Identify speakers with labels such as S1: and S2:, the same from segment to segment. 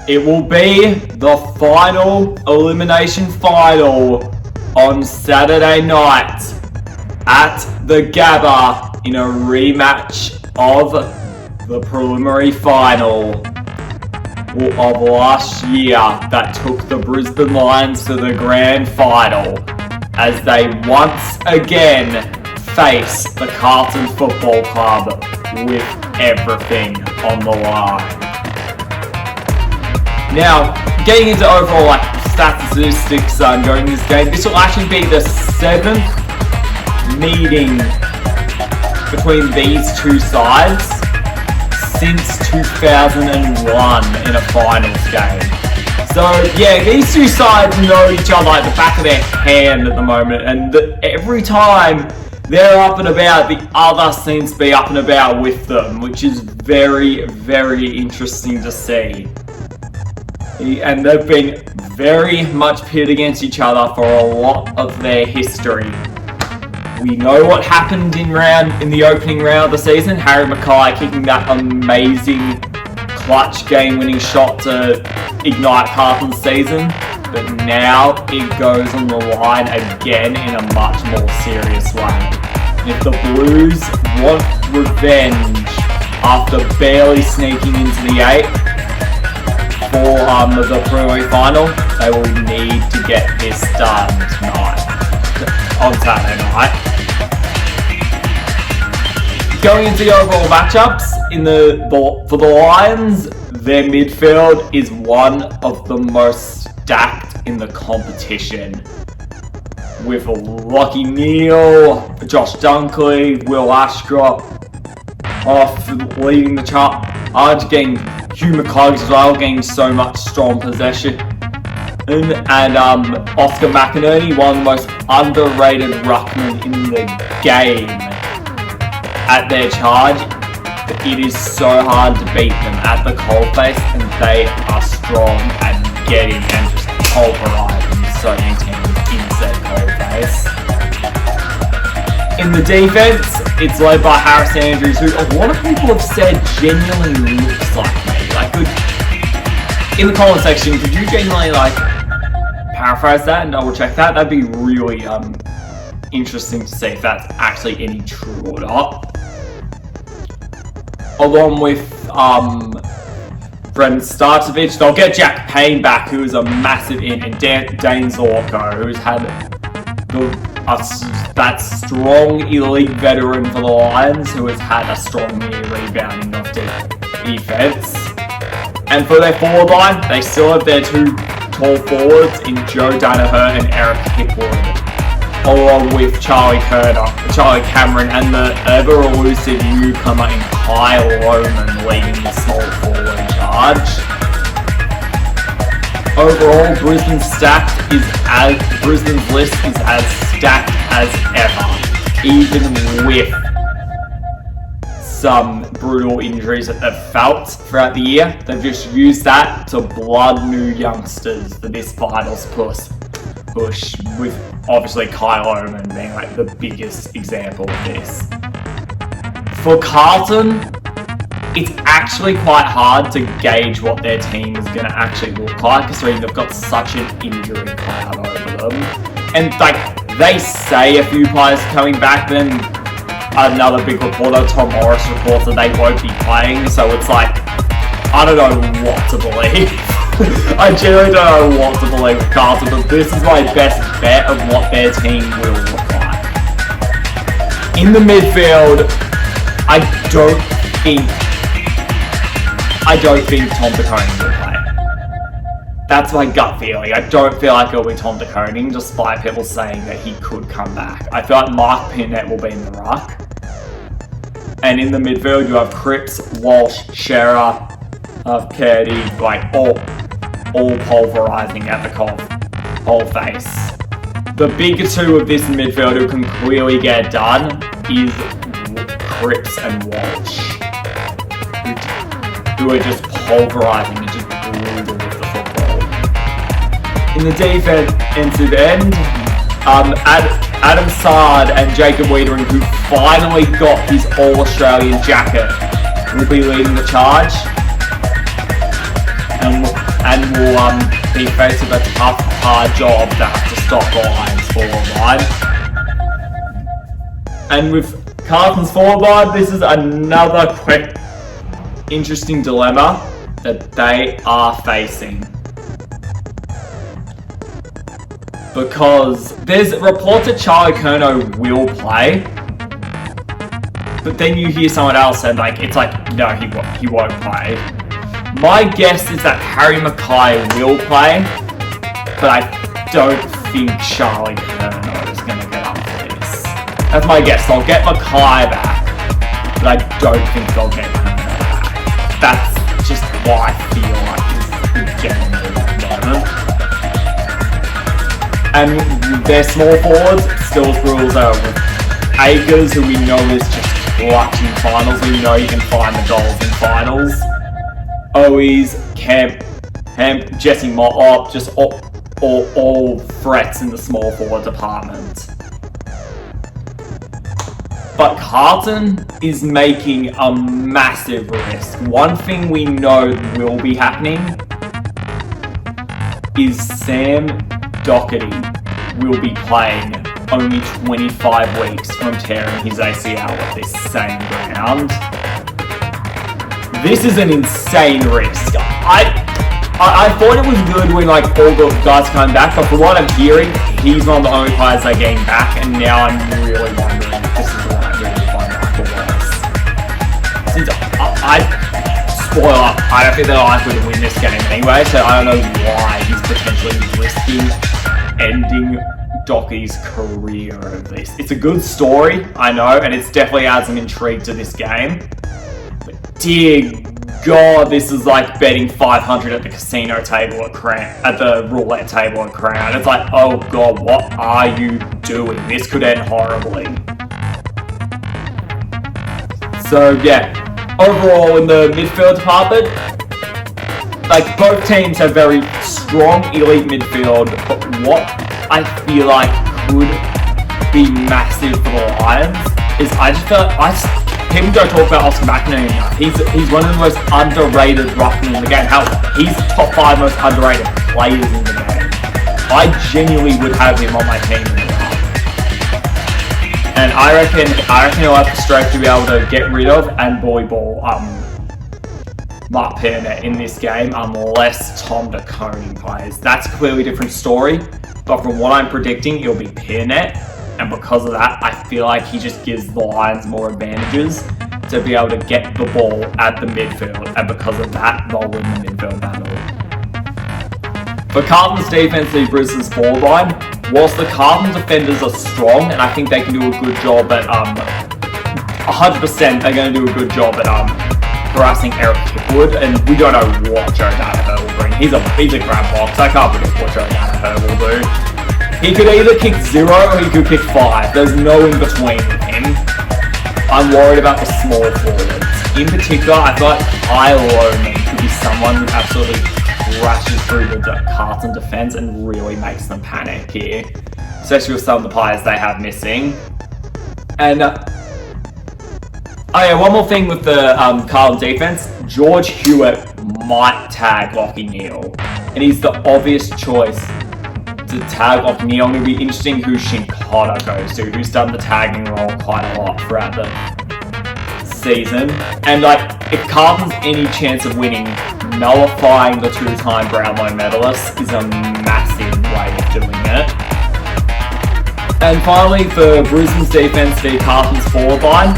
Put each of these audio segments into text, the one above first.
S1: It will be the final elimination final on Saturday night at the Gabba in a rematch of the preliminary final of last year that took the Brisbane Lions to the grand final as they once again face the Carlton Football Club with everything on the line. Now, getting into overall statistics during this game, this will actually be the 7th meeting between these two sides since 2001 in a finals game. So yeah, these two sides know each other like the back of their hand at the moment, and every time they're up and about, the other seems to be up and about with them, which is very, very interesting to see. And they've been very much pitted against each other for a lot of their history. We know what happened in the opening round of the season. Harry Mackay kicking that amazing clutch game-winning shot to ignite Carlton's season. But now it goes on the line again in a much more serious way. And if the Blues want revenge after barely sneaking into the 8 for the preliminary final, they will need to get this done tonight, on Saturday night. Going into the overall matchups for the Lions, their midfield is one of the most stacked in the competition, with Lachie Neale, Josh Dunkley, Will Ashcroft leading the charge, getting Hugh McCluggage as well, getting so much strong possession, and Oscar McInerney, one of the most underrated ruckmen in the game, at their charge. It is so hard to beat them at the coalface, and they are strong at getting and just pulverizing so many teams in said coalface. In the defense, it's led by Harris Andrews, who a lot of people have said genuinely looks like me. In the comment section, could you genuinely paraphrase that and double check that? That'd be really interesting to see if that's actually any true or not. Along with Brendan Starcevich, they'll get Jack Payne back, who is a massive in, and Dane Zorko, who's had that strong elite veteran for the Lions, who has had a strong year rebounding off defense. And for their forward line, they still have their two tall forwards in Joe Danaher and Eric Hipwood, along with Charlie Cameron, and the ever-elusive newcomer in Kyle Lohman leading the small forward charge. Overall, Brisbane's list is as stacked as ever, even with some brutal injuries that they've felt throughout the year. They've just used that to blood new youngsters for this finals push, with obviously Kyle Lohman being the biggest example of this. For Carlton, it's actually quite hard to gauge what their team is going to actually look like, considering they've got such an injury cloud over them. And they say a few players coming back, then another big reporter, Tom Morris, reports that they won't be playing, so it's I don't know what to believe. I genuinely don't know what to believe with Carlton, but this is my best bet of what their team will look like. In the midfield, I don't think Tom De Koning will play. That's my gut feeling. I don't feel like it'll be Tom De Koning, despite people saying that he could come back. I feel like Mark Pinette will be in the ruck. And in the midfield, you have Cripps, Walsh, Shearer, Kearney, all pulverizing at the whole face. The big two of this midfield who can clearly get it done is Cripps and Walsh, who are just pulverizing and just brutal with the football. In the defensive end, Adam Sard and Jacob Wiedering, who finally got his All-Australian jacket, will be leading the charge. And and will be faced with a tough, hard job to have to stop the Lions forward line. And with Carlton's forward line, this is another quick, interesting dilemma that they are facing. Because there's reports that Charlie Curnow will play, but then you hear someone else and it's like, no, he won't play. My guess is that Harry Mackay will play, but I don't think Charlie Curnow is going to get up for this. That's my guess. They'll get Mackay back, but I don't think they'll get Curnow back. That's just what I feel like is the general move at the moment. And their small forwards, still rules are with Akers, who we know is just clutch in finals. We know you can find the goals in finals. Owies, Kemp, Jesse Motlop, just all threats in the small forward department. But Carlton is making a massive risk. One thing we know will be happening is Sam Doherty will be playing only 25 weeks from tearing his ACL at this same ground. This is an insane risk. I thought it was good when all the guys come back, but from what I'm hearing, he's one of the only players they're getting back, and now I'm really wondering if this is the right move to find Michael Wallace. Since spoiler, I don't think they're likely to win this game anyway, so I don't know why he's potentially risking ending Dockie's career of this. It's a good story, I know, and it's definitely adds some intrigue to this game. But dear God, this is like betting 500 at the casino table at the roulette table at Crown. It's like, oh God, what are you doing? This could end horribly. So yeah, overall in the midfield department, both teams have very strong elite midfield, but what I feel like could be massive for the Lions is people don't talk about Oscar McInerney enough. He's one of the most underrated ruckmen in the game. He's top 5 most underrated players in the game. I genuinely would have him on my team in the draft. And I reckon he'll have the strength to be able to get rid of and bully ball Mark Piernet in this game unless Tom DeConey plays. That's a clearly different story, but from what I'm predicting, it'll be Piernet, and because of that, I feel like he just gives the Lions more advantages to be able to get the ball at the midfield, and because of that, they'll win the midfield battle. For Carlton's defense, the Brisbane's forward line, whilst the Carlton defenders are strong, and I think they can do a good job at 100%, they're going to do a good job at harassing Eric Hipwood, and we don't know what Joe Danaher will bring. He's a grab box. I can't predict what Joe Danaher will do. He could either kick 0 or he could kick 5. There's no in between with him. I'm worried about the small forwards. In particular, I thought Kyle Loman could be someone who absolutely crashes through the Carlton defense and really makes them panic here, especially with some of the players they have missing. And one more thing with the Carlton defense. George Hewitt might tag Lachie Neale, and he's the obvious choice to tag Lachie Neale. It'll be interesting who Shin Cotter goes to, who's done the tagging role quite a lot throughout the season. And if Carlton's any chance of winning, nullifying the 2-time Brownlow medalist is a massive way of doing it. And finally, for Brisbane's defense, the Carlton's forward line,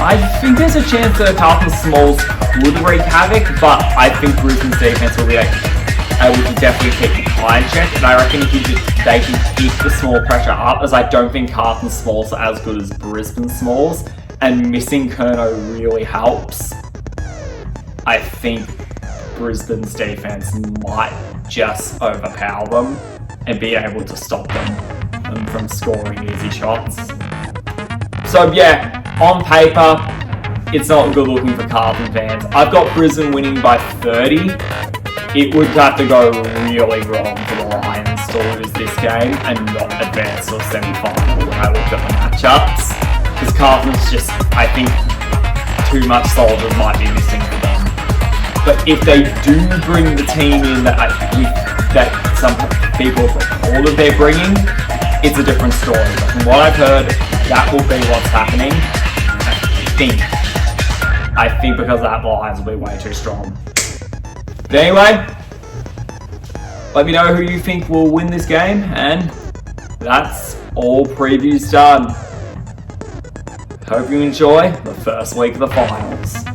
S1: I think there's a chance that Carlton's smalls could wreak havoc, but I think Brisbane's defense will be able to definitely keep the high in check, and I reckon they can keep the small pressure up, as I don't think Carlton's smalls are as good as Brisbane's smalls, and missing Curnow really helps. I think Brisbane's defense might just overpower them and be able to stop them from scoring easy shots. So yeah, on paper, it's not good looking for Carlton fans. I've got Brisbane winning by 30. It would have to go really wrong for the Lions to lose this game and not advance to a semi-final when I look at the matchups. Because Carlton's just, I think, too much soldiers might be missing for them. But if they do bring the team in that some people have reported they're bringing, it's a different story. But from what I've heard, that will be what's happening. I think because that Lions will be way too strong. But anyway, let me know who you think will win this game, and that's all previews done. Hope you enjoy the first week of the finals.